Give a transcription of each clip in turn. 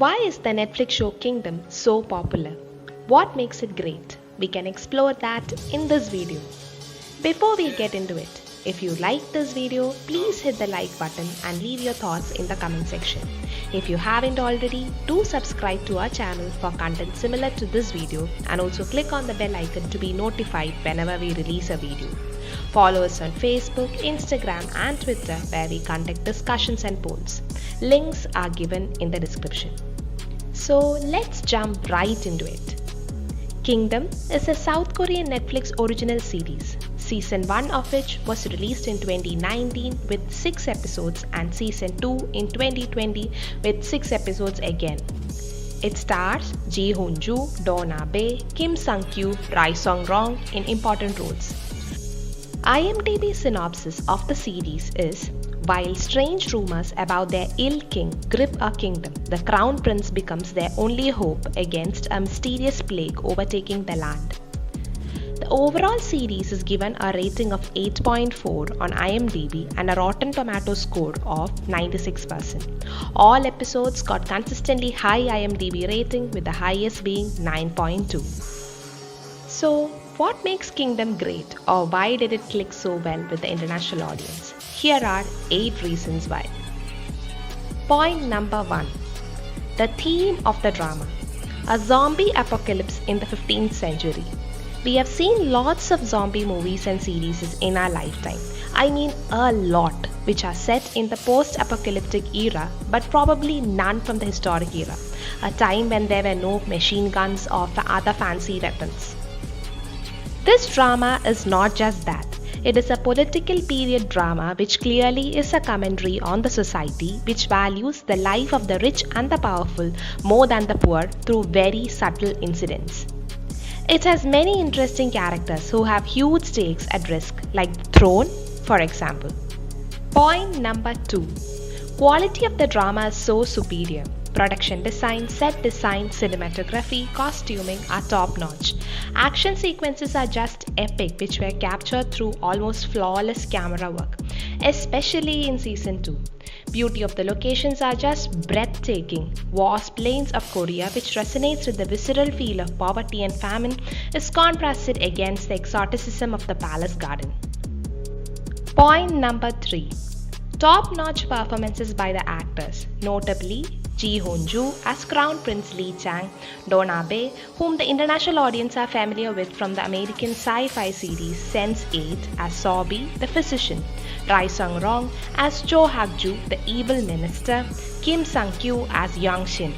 Why is the Netflix show Kingdom so popular? What makes it great? We can explore that in this video. Before we get into it, if you like this video, please hit the like button and leave your thoughts in the comment section. If you haven't already, do subscribe to our channel for content similar to this video and also click on the bell icon to be notified whenever we release a video. Follow us on Facebook, Instagram and Twitter where we conduct discussions and polls. Links are given in the description. So let's jump right into it. Kingdom is a South Korean Netflix original series. Season 1 of which was released in 2019 with 6 episodes and Season 2 in 2020 with 6 episodes again. It stars Ji Hoon-joo, Dawn Ah-bae, Kim Sung-kyu, Rai Song-rong in important roles. IMDb synopsis of the series is: while strange rumors about their ill king grip a kingdom, the crown prince becomes their only hope against a mysterious plague overtaking the land. The overall series is given a rating of 8.4 on IMDb and a Rotten Tomatoes score of 96%. All episodes got consistently high IMDb rating with the highest being 9.2. So, what makes Kingdom great, or why did it click so well with the international audience? Here are 8 reasons why. Point number 1. The theme of the drama. A zombie apocalypse in the 15th century. We have seen lots of zombie movies and series in our lifetime. I mean a lot, which are set in the post-apocalyptic era, but probably none from the historic era, a time when there were no machine guns or other fancy weapons. This drama is not just that. It is a political period drama which clearly is a commentary on the society which values the life of the rich and the powerful more than the poor through very subtle incidents. It has many interesting characters who have huge stakes at risk, like the throne, for example. Point number 2. Quality of the drama is so superior. Production design, set design, cinematography, costuming are top-notch. Action sequences are just epic, which were captured through almost flawless camera work, especially in Season 2. Beauty of the locations are just breathtaking. Vast plains of Korea, which resonates with the visceral feel of poverty and famine, is contrasted against the exoticism of the palace garden. Point number 3. Top-notch performances by the actors, notably Ji Hoon-joo as Crown Prince Lee Chang, Dawn Ah-bae, whom the international audience are familiar with from the American sci-fi series Sense8 as Sobi, the physician, Rai Song-rong as Cho Hak-joo, the evil minister, Kim Sung-kyu as Young Shin.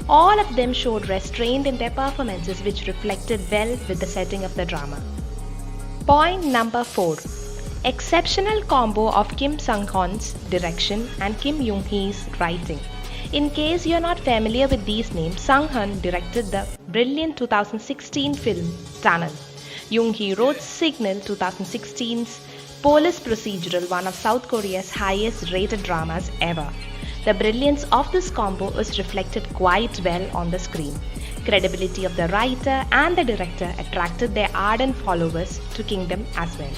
All of them showed restraint in their performances, which reflected well with the setting of the drama. Point number 4. Exceptional combo of Kim Sung-hon's direction and Kim Young-hee's writing. In case you are not familiar with these names, Sung-hun directed the brilliant 2016 film Tunnel. Young-hee wrote Signal, 2016's police procedural, one of South Korea's highest rated dramas ever. The brilliance of this combo is reflected quite well on the screen. Credibility of the writer and the director attracted their ardent followers to Kingdom as well.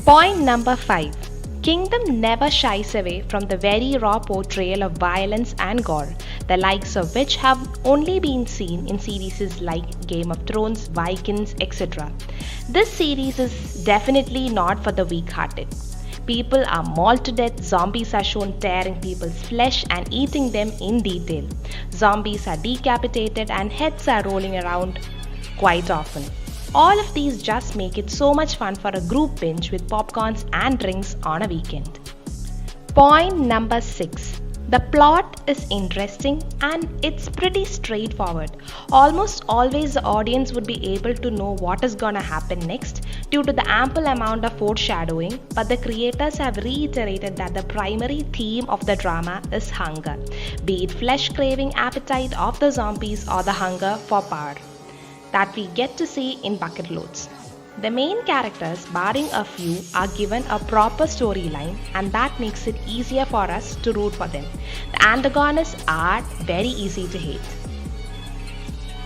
Point number 5. Kingdom never shies away from the very raw portrayal of violence and gore, the likes of which have only been seen in series like Game of Thrones, Vikings, etc. This series is definitely not for the weak-hearted. People are mauled to death, zombies are shown tearing people's flesh and eating them in detail. Zombies are decapitated and heads are rolling around quite often. All of these just make it so much fun for a group binge with popcorns and drinks on a weekend. Point number 6. The plot is interesting and it's pretty straightforward. Almost always the audience would be able to know what is gonna happen next due to the ample amount of foreshadowing, but the creators have reiterated that the primary theme of the drama is hunger, be it flesh-craving appetite of the zombies or the hunger for power that we get to see in bucket loads. The main characters, barring a few, are given a proper storyline and that makes it easier for us to root for them. The antagonists are very easy to hate.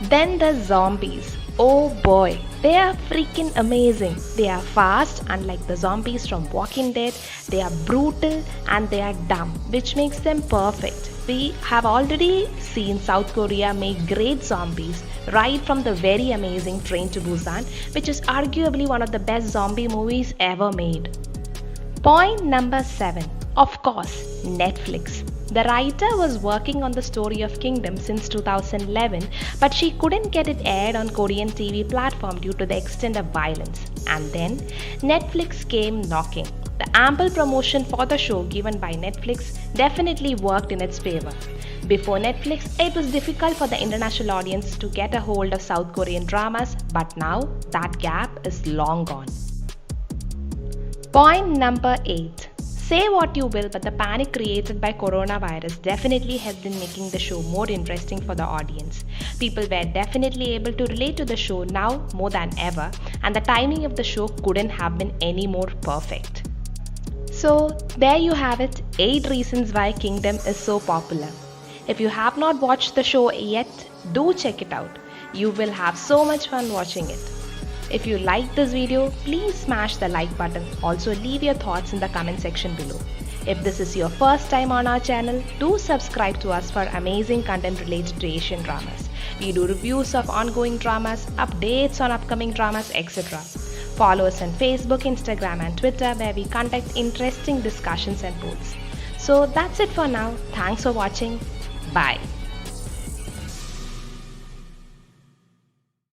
Then the zombies. Oh boy, they are freaking amazing. They are fast, unlike the zombies from Walking Dead. They are brutal and they are dumb, which makes them perfect. We have already seen South Korea make great zombies right from the very amazing Train to Busan, which is arguably one of the best zombie movies ever made. Point number 7. Of course, Netflix. The writer was working on the story of Kingdom since 2011, but she couldn't get it aired on Korean TV platform due to the extent of violence. And then Netflix came knocking. The ample promotion for the show given by Netflix definitely worked in its favor. Before Netflix, it was difficult for the international audience to get a hold of South Korean dramas, but now that gap is long gone. Point number 8. Say what you will, but the panic created by coronavirus definitely helped in making the show more interesting for the audience. People were definitely able to relate to the show now more than ever, and the timing of the show couldn't have been any more perfect. So, there you have it, 8 reasons why Kingdom is so popular. If you have not watched the show yet, do check it out. You will have so much fun watching it. If you liked this video, please smash the like button. Also leave your thoughts in the comment section below. If this is your first time on our channel, do subscribe to us for amazing content related to Asian dramas. We do reviews of ongoing dramas, updates on upcoming dramas, etc. Follow us on Facebook, Instagram and Twitter where we conduct interesting discussions and polls. So that's it for now. Thanks for watching. Bye.